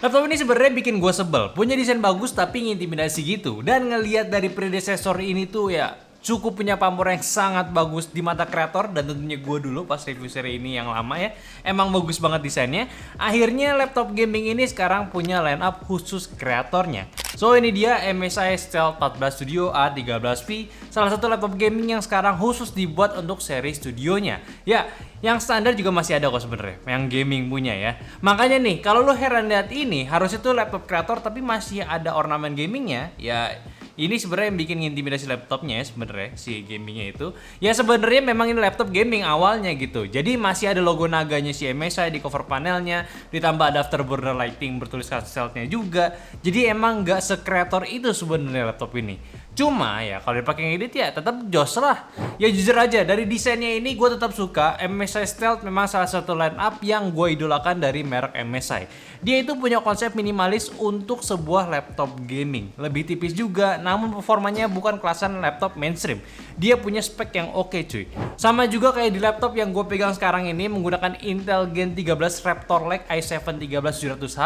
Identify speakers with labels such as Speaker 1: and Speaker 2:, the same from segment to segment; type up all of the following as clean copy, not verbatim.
Speaker 1: Laptop ini sebenarnya bikin gue sebel. Punya desain bagus tapi ngintimidasi gitu. Dan ngelihat dari predecessor ini tuh ya cukup punya pamor yang sangat bagus di mata kreator dan tentunya gue dulu pas review seri ini yang lama ya. Emang bagus banget desainnya. Akhirnya laptop gaming ini sekarang punya line up khusus kreatornya. So ini dia MSI Stealth 14 Studio A13P, salah satu laptop gaming yang sekarang khusus dibuat untuk seri studionya. Ya, yang standar juga masih ada kok sebenarnya, yang gaming punya ya. Makanya nih, kalau lo heran lihat ini, harusnya tuh laptop kreator tapi masih ada ornamen gamingnya, ya ini sebenarnya yang bikin intimidasi laptopnya ya sebenarnya si gamingnya itu. Ya sebenarnya memang ini laptop gaming awalnya gitu. Jadi masih ada logo naganya si MSI di cover panelnya, ditambah ada afterburner lighting bertuliskan stealth-nya juga. Jadi emang nggak sekreator itu sebenarnya laptop ini. Cuma ya kalau dipakai ngedit ya tetap jos lah. Ya jujur aja dari desainnya ini gue tetap suka. MSI Stealth memang salah satu line up yang gue idolakan dari merek MSI. Dia itu punya konsep minimalis untuk sebuah laptop gaming. Lebih tipis juga, namun performanya bukan kelasan laptop mainstream. Dia punya spek yang oke cuy. Sama juga kayak di laptop yang gue pegang sekarang ini menggunakan Intel Gen 13 Raptor Lake i7-13700H.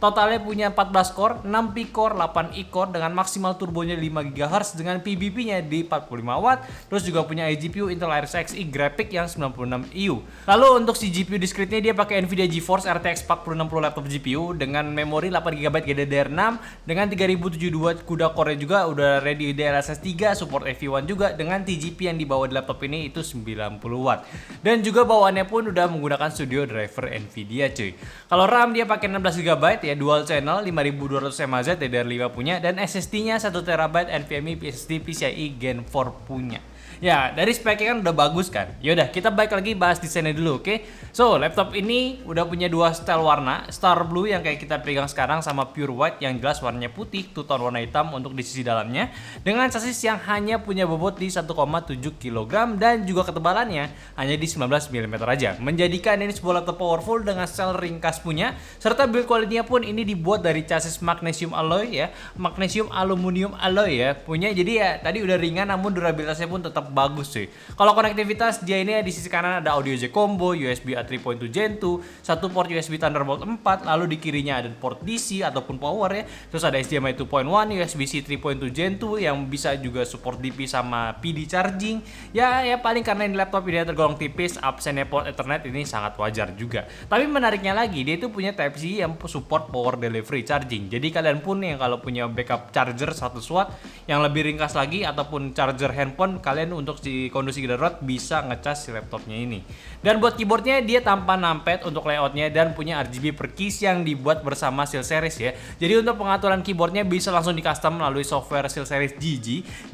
Speaker 1: Totalnya punya 14 core, 6 P-core, 8 E-core dengan maksimal turbonya 5 GHz dengan PBP-nya di 45 watt. Terus juga punya iGPU Intel Iris Xe Graphic yang 96 EU. Lalu untuk si GPU discrete-nya dia pakai Nvidia GeForce RTX 4060 laptop GPU dengan memori 8GB GDDR6 dengan 3072 CUDA core-nya juga udah ready DLSS 3, support AV1 juga dengan TGP yang dibawa di laptop ini itu 90 watt. Dan juga bawaannya pun udah menggunakan studio driver Nvidia cuy. Kalau RAM dia pakai 16GB ya dual channel 5200 mAh DDR5 punya dan SSD-nya 1TB NVMe SSD PCIe Gen 4 punya. Ya, dari speknya kan udah bagus kan. Yaudah, kita balik lagi bahas desainnya dulu, oke? So, laptop ini udah punya dua style warna, Star Blue yang kayak kita pegang sekarang sama Pure White yang jelas warnanya putih, two-tone warna hitam untuk di sisi dalamnya, dengan chassis yang hanya punya bobot di 1,7 kg dan juga ketebalannya hanya di 19 mm aja. Menjadikan ini sebuah laptop powerful dengan style ringkas punya, serta build quality-nya pun ini dibuat dari chassis magnesium alloy ya, magnesium aluminium alloy ya punya. Jadi ya tadi udah ringan namun durabilitasnya pun tetap bagus sih. Kalau konektivitas dia ini di sisi kanan ada audio jack combo, USB A 3.2 Gen 2, satu port USB Thunderbolt 4, lalu di kirinya ada port DC ataupun power ya. Terus ada HDMI 2.1, USB-C 3.2 Gen 2 yang bisa juga support DP sama PD charging. Ya paling karena ini laptop ini tergolong tipis, absennya port Ethernet ini sangat wajar juga. Tapi menariknya lagi, dia itu punya Type-C yang support power delivery charging. Jadi kalian pun yang kalau punya backup charger 100 watt yang lebih ringkas lagi ataupun charger handphone kalian untuk di kondisi darurat bisa ngecas si laptopnya ini. Dan buat keyboardnya dia tanpa numpad untuk layoutnya dan punya RGB per keys yang dibuat bersama SteelSeries ya. Jadi untuk pengaturan keyboardnya bisa langsung di custom melalui software SteelSeries GG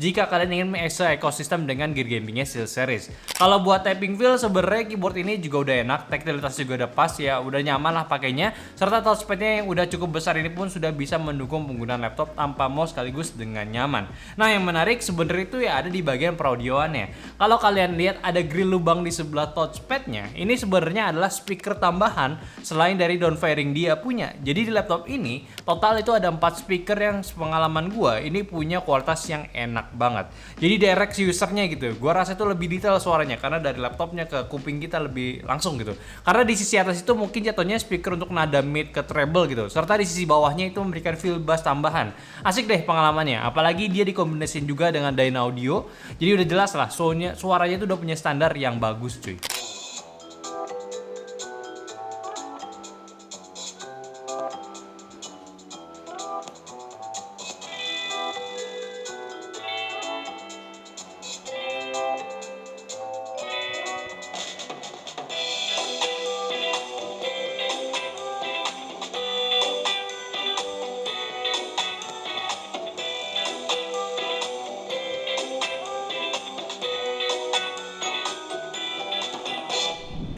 Speaker 1: jika kalian ingin mengakses ekosistem dengan gear gamingnya SteelSeries. Kalau buat typing feel sebenarnya keyboard ini juga udah enak, taktilitas juga udah pas ya, udah nyaman lah pakainya. Serta touchpadnya yang udah cukup besar ini pun sudah bisa mendukung penggunaan laptop tanpa mouse sekaligus dengan nyaman. Nah yang menarik sebenarnya itu ya ada di bagian peraudioannya. Kalau kalian lihat ada grill lubang di sebelah touchpadnya, ini sebenarnya adalah speaker tambahan selain dari downfiring dia punya. Jadi di laptop ini total itu ada 4 speaker yang sepengalaman gua ini punya kualitas yang enak banget. Jadi direct usernya gitu. Gua rasa itu lebih detail suaranya karena dari laptopnya ke kuping kita lebih langsung gitu. Karena di sisi atas itu mungkin jatuhnya speaker untuk nada mid ke treble gitu. Serta di sisi bawahnya itu memberikan feel bass tambahan. Asik deh pengalamannya. Apalagi dia dikombinasiin juga dengan Dynaudio. Jadi udah jelas lah suaranya itu udah punya standar yang bagus cuy.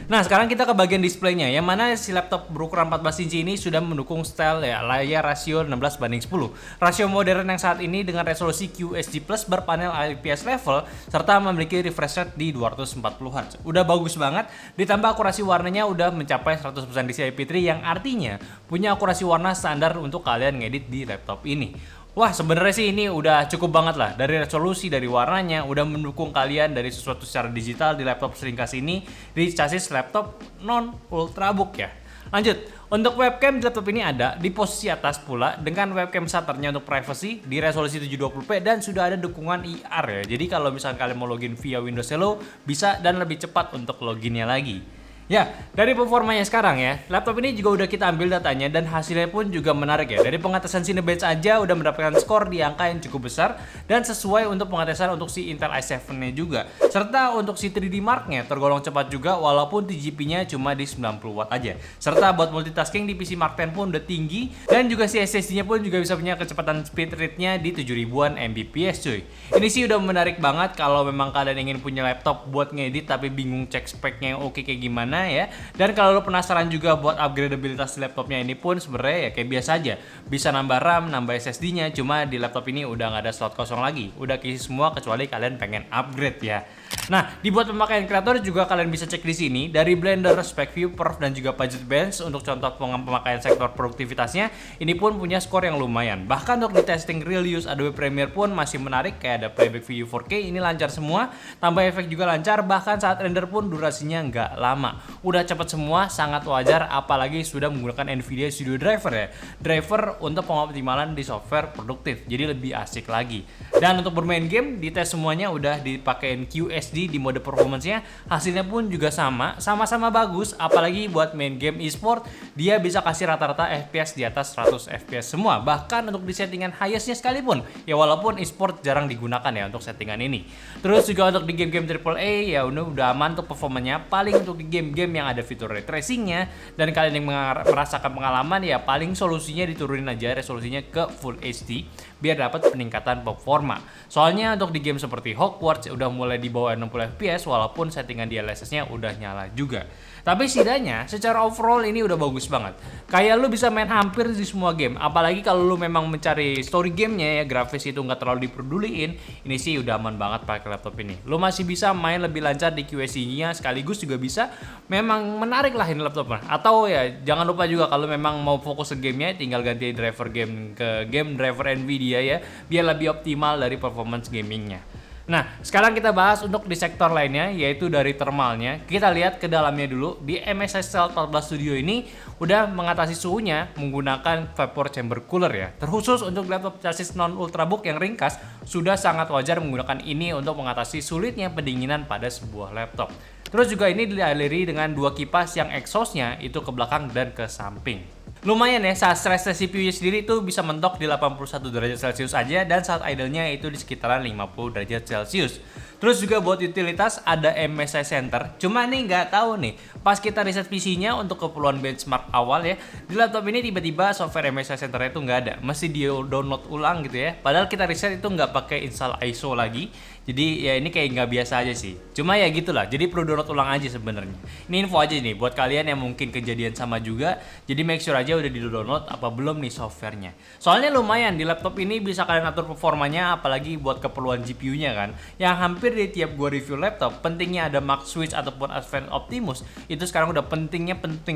Speaker 1: Nah sekarang kita ke bagian displaynya, yang mana si laptop berukuran 14 inci ini sudah mendukung style ya layar rasio 16:10. Rasio modern yang saat ini dengan resolusi QHD+ berpanel IPS level serta memiliki refresh rate di 240Hz. Udah bagus banget, ditambah akurasi warnanya udah mencapai 100% DCI-P3 yang artinya punya akurasi warna standar untuk kalian ngedit di laptop ini. Wah sebenarnya sih ini udah cukup banget lah, dari resolusi, dari warnanya udah mendukung kalian dari sesuatu secara digital di laptop seringkas ini di chassis laptop non ultrabook ya. Lanjut, untuk webcam di laptop ini ada di posisi atas pula dengan webcam shutternya untuk privacy di resolusi 720p dan sudah ada dukungan IR ya. Jadi kalau misalnya kalian mau login via Windows Hello bisa dan lebih cepat untuk loginnya lagi. Ya, dari performanya sekarang ya, laptop ini juga udah kita ambil datanya dan hasilnya pun juga menarik ya. Dari pengetesan Cinebench aja udah mendapatkan skor di angka yang cukup besar dan sesuai untuk pengetesan untuk si Intel i7-nya juga. Serta untuk si 3D Mark-nya tergolong cepat juga walaupun TGP-nya cuma di 90 watt aja. Serta buat multitasking di PC Mark 10 pun udah tinggi dan juga si SSD-nya pun juga bisa punya kecepatan speed rate-nya di 7000-an Mbps cuy. Ini sih udah menarik banget kalau memang kalian ingin punya laptop buat ngedit tapi bingung cek speknya yang oke kayak gimana ya. Dan kalau lo penasaran juga buat upgradabilitas laptopnya ini pun sebenarnya ya kayak biasa aja. Bisa nambah RAM, nambah SSD-nya, cuma di laptop ini udah nggak ada slot kosong lagi. Udah keisi semua kecuali kalian pengen upgrade ya. Nah, dibuat pemakaian kreator juga kalian bisa cek di sini dari Blender, SpecView, Perf dan juga Budget Bench untuk contoh pemakaian sektor produktivitasnya. Ini pun punya skor yang lumayan. Bahkan untuk di testing real use Adobe Premiere pun masih menarik kayak ada playback video 4K ini lancar semua, tambah efek juga lancar, bahkan saat render pun durasinya nggak lama. Udah cepet semua, sangat wajar apalagi sudah menggunakan Nvidia Studio Driver ya. Driver untuk pengoptimalan di software produktif, jadi lebih asik lagi. Dan untuk bermain game, dites semuanya udah dipakein QSD di mode performance-nya, hasilnya pun juga sama-sama bagus, apalagi buat main game e-sport, dia bisa kasih rata-rata FPS di atas 100 FPS semua, bahkan untuk di settingan highest-nya sekalipun, ya walaupun e-sport jarang digunakan ya untuk settingan ini. Terus juga untuk di game-game AAA, ya udah aman untuk performanya, paling untuk di game-game yang ada fitur ray tracing-nya, dan kalian yang merasakan pengalaman, ya paling solusinya diturunin aja resolusinya ke Full HD, biar dapat peningkatan performa. Soalnya untuk di game seperti Hogwarts udah mulai di bawah 60 FPS walaupun settingan DLSS-nya udah nyala juga. Tapi setidaknya secara overall ini udah bagus banget. Kayak lu bisa main hampir di semua game. Apalagi kalau lu memang mencari story gamenya ya, grafis itu nggak terlalu diperduliin, ini sih udah aman banget pakai laptop ini. Lu masih bisa main lebih lancar di QSD-nya, sekaligus juga bisa memang menarik lah ini laptopnya. Atau ya jangan lupa juga kalau memang mau fokus ke gamenya, tinggal ganti driver game ke game driver Nvidia ya, biar lebih optimal dari performance gamingnya. Nah, sekarang kita bahas untuk di sektor lainnya, yaitu dari thermalnya. Kita lihat ke dalamnya dulu. Di MSI Stealth 14 Studio ini udah mengatasi suhunya menggunakan vapor chamber cooler ya. Terkhusus untuk laptop chassis non ultrabook yang ringkas, sudah sangat wajar menggunakan ini untuk mengatasi sulitnya pendinginan pada sebuah laptop. Terus juga ini dialiri dengan dua kipas yang exhaustnya itu ke belakang dan ke samping. Lumayan ya, saat stress test CPU-nya sendiri itu bisa mentok di 81 derajat Celcius aja, dan saat idle-nya itu di sekitaran 50 derajat Celcius. Terus juga buat utilitas ada MSI Center. Cuma nih nggak tahu nih, pas kita riset PC-nya untuk keperluan benchmark awal ya, di laptop ini tiba-tiba software MSI Center itu nggak ada, mesti di download ulang gitu ya. Padahal kita riset itu nggak pakai install ISO lagi. Jadi ya ini kayak nggak biasa aja sih. Cuma ya gitulah, jadi perlu download ulang aja sebenarnya. Ini info aja nih buat kalian yang mungkin kejadian sama juga. Jadi make sure aja udah di download apa belum nih softwarenya. Soalnya lumayan di laptop ini bisa kalian atur performanya, apalagi buat keperluan GPU-nya kan. Yang hampir di tiap gua review laptop, pentingnya ada Max Switch ataupun Advanced Optimus. Itu sekarang udah penting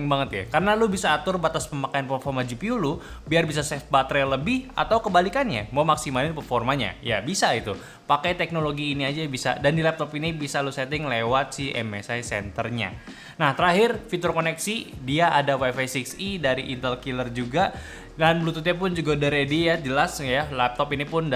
Speaker 1: banget ya. Karena lu bisa atur batas pemakaian performa GPU lu biar bisa save baterai lebih, atau kebalikannya mau maksimalin performanya. Ya bisa itu. Pakai teknologi ini aja bisa, dan di laptop ini bisa lu setting lewat si MSI Center-nya. Nah, terakhir fitur koneksi, dia ada Wi-Fi 6E dari Intel Killer juga, dan Bluetooth-nya pun juga udah ready ya, jelas ya. Laptop ini pun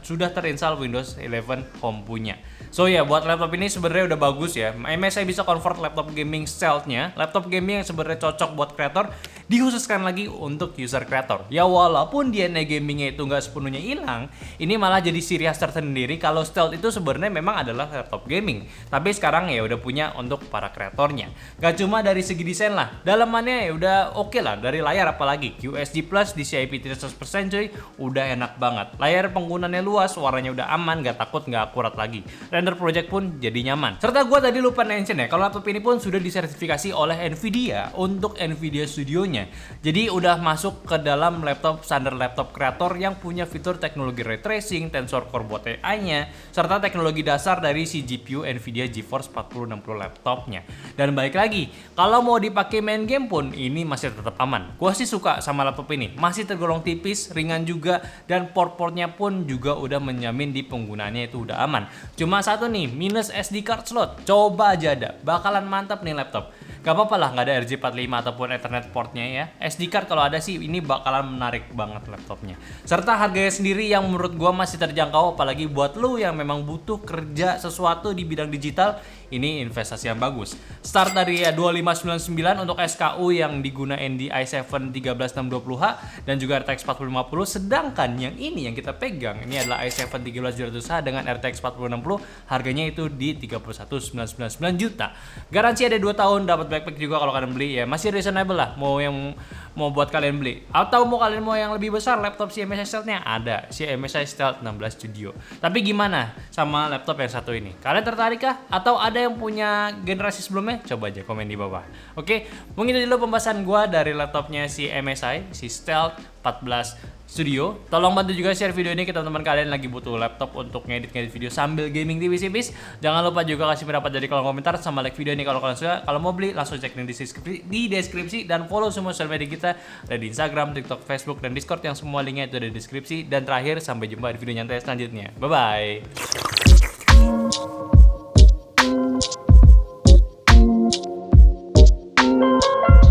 Speaker 1: sudah terinstall Windows 11 Home punya. So ya, buat laptop ini sebenarnya udah bagus ya. MSI bisa convert laptop gaming stealth-nya, laptop gaming yang sebenarnya cocok buat kreator, dikhususkan lagi untuk user kreator. Ya walaupun DNA gamingnya itu nggak sepenuhnya hilang, ini malah jadi ciri khas tersendiri kalau stealth itu sebenarnya memang adalah laptop gaming. Tapi sekarang ya udah punya untuk para kreatornya. Gak cuma dari segi desain lah, dalamannya ya udah oke lah. Dari layar apalagi QHD Plus di CIP 300% cuy, udah enak banget. Layar penggunaannya luas, warnanya udah aman, gak takut gak akurat lagi. Render project pun jadi nyaman. Serta gue tadi lupa mention ya, kalau laptop ini pun sudah disertifikasi oleh Nvidia untuk Nvidia Studio-nya. GPU-nya. Jadi udah masuk ke dalam laptop standar laptop kreator yang punya fitur teknologi ray tracing, Tensor Core buat AI-nya, serta teknologi dasar dari si GPU Nvidia GeForce 4060 laptopnya. Dan balik lagi, kalau mau dipakai main game pun ini masih tetap aman. Gua sih suka sama laptop ini, masih tergolong tipis, ringan juga, dan port-portnya pun juga udah menjamin di penggunaannya itu udah aman. Cuma satu nih, minus SD card slot. Coba aja ada, bakalan mantap nih laptop. Gak apa-apa lah, nggak ada RJ45 ataupun Ethernet portnya ya. SD card kalau ada sih ini bakalan menarik banget laptopnya. Serta harganya sendiri yang menurut gua masih terjangkau, apalagi buat lu yang memang butuh kerja sesuatu di bidang digital, ini investasi yang bagus. Start dari ya 2599 untuk SKU yang digunain di i7 13620H dan juga RTX 4050, sedangkan yang ini yang kita pegang ini adalah i7 13200H dengan RTX 4060, harganya itu di 31.999 juta. Garansi ada 2 tahun, dapat backpack juga kalau kalian beli ya, masih reasonable lah mau buat kalian beli. Atau kalian mau yang lebih besar, laptop si MSI Stealth-nya ada, si MSI Stealth 16 Studio. Tapi gimana sama laptop yang satu ini? Kalian tertarik kah? Atau ada yang punya generasi sebelumnya? Coba aja komen di bawah. Oke, mungkin itu dulu pembahasan gua dari laptopnya si MSI, si Stealth 14 Studio. Tolong bantu juga share video ini ke teman-teman kalian lagi butuh laptop untuk ngedit video sambil gaming di PC. Jangan lupa juga kasih pendapat dari kolom komentar sama like video ini kalau kalian suka. Kalau mau beli langsung cek di deskripsi dan follow semua sosial media kita, ada di Instagram, TikTok, Facebook, dan Discord yang semua linknya itu ada di deskripsi. Dan terakhir, sampai jumpa di video nyantai selanjutnya. Bye bye.